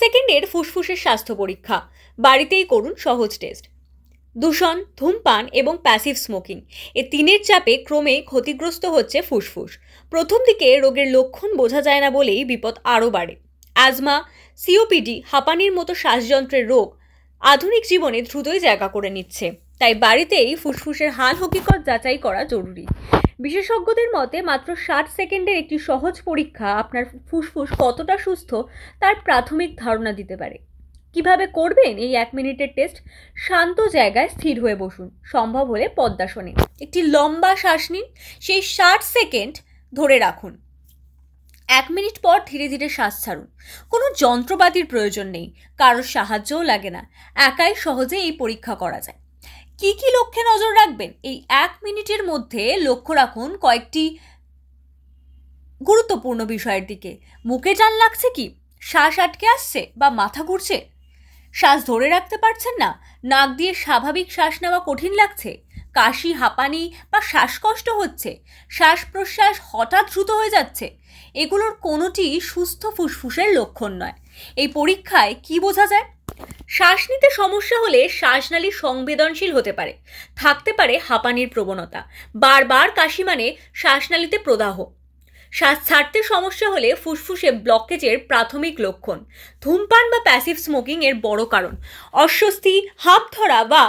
সেকেন্ডের ফুসফুসের স্বাস্থ্য পরীক্ষা বাড়িতেই করুন সহজ টেস্ট। দূষণ, ধূমপান এবং প্যাসিভ স্মোকিং এ তিনের চাপে ক্রমে ক্ষতিগ্রস্ত হচ্ছে ফুসফুস। প্রথম দিকে রোগের লক্ষণ বোঝা যায় না বলেই বিপদ আরও বাড়ে। অ্যাজমা, সিওপিডি, হাঁপানির মতো শ্বাসযন্ত্রের রোগ আধুনিক জীবনে দ্রুতই জায়গা করে নিচ্ছে। তাই বাড়িতেই ফুসফুসের হাল হকিকত যাচাই করা জরুরি। বিশেষজ্ঞদের মতে মাত্র 60 সেকেন্ডের একটি সহজ পরীক্ষা আপনার ফুসফুস কতটা সুস্থ তার প্রাথমিক ধারণা দিতে পারে। কিভাবে করবেন এই 1 মিনিটের টেস্ট? শান্ত জায়গায় স্থির হয়ে বসুন, সম্ভব হলে পদ্মাসনে। একটি লম্বা শ্বাস নিন, সেই 60 সেকেন্ড ধরে রাখুন। 1 মিনিট পর ধীরে ধীরে শ্বাস ছাড়ুন। কোনো যন্ত্রপাতির প্রয়োজন নেই, কারোর সাহায্যও লাগে না, একাই সহজে এই পরীক্ষা করা যায়। কি কি লক্ষ্যে নজর রাখবেন? এই 1 মিনিটের মধ্যে লক্ষ্য রাখুন কয়েকটি গুরুত্বপূর্ণ বিষয়ের দিকে। মুখে টান লাগছে কি? শ্বাস আটকে আসছে বা মাথা ঘুরছে? শ্বাস ধরে রাখতে পারছেন না? নাক দিয়ে স্বাভাবিক শ্বাস নেওয়া কঠিন লাগছে? কাশি, হাঁপানি বা শ্বাসকষ্ট হচ্ছে? শ্বাস প্রশ্বাস হঠাৎ দ্রুত হয়ে যাচ্ছে? এগুলোর কোনোটি সুস্থ ফুসফুসের লক্ষণ নয়। এই পরীক্ষায় কি বোঝা যায়? শ্বাস নিতে সমস্যা হলে শ্বাসনালী সংবেদনশীল হতে পারে, থাকতে পারে হাঁপানির প্রবণতা, বারবার কাশি মানে শ্বাসনালীতে প্রদাহ। শ্বাস ছাড়তে সমস্যা হলে ফুসফুসে ব্লকেজের প্রাথমিক লক্ষণ। ধূমপান বা প্যাসিভ স্মোকিং এর বড় কারণ। অস্বস্তি, হাঁপ ধরা বা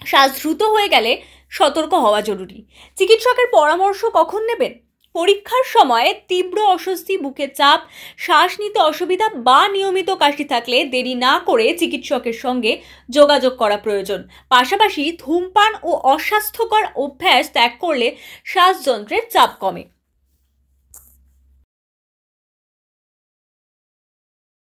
শ্বাস দ্রুত হয়ে গেলে সতর্ক হওয়া জরুরি। চিকিৎসকের পরামর্শ কখন নেবেন? পরীক্ষার সময় তীব্র অস্বস্তি, বুকে চাপ, শ্বাস নিতে অসুবিধা বা নিয়মিত কাশি থাকলে দেরি না করে চিকিৎসকের সঙ্গে যোগাযোগ করা প্রয়োজন। পাশাপাশি ধূমপান ও অস্বাস্থ্যকর অভ্যাস ত্যাগ করলে শ্বাসযন্ত্রের চাপ কমে।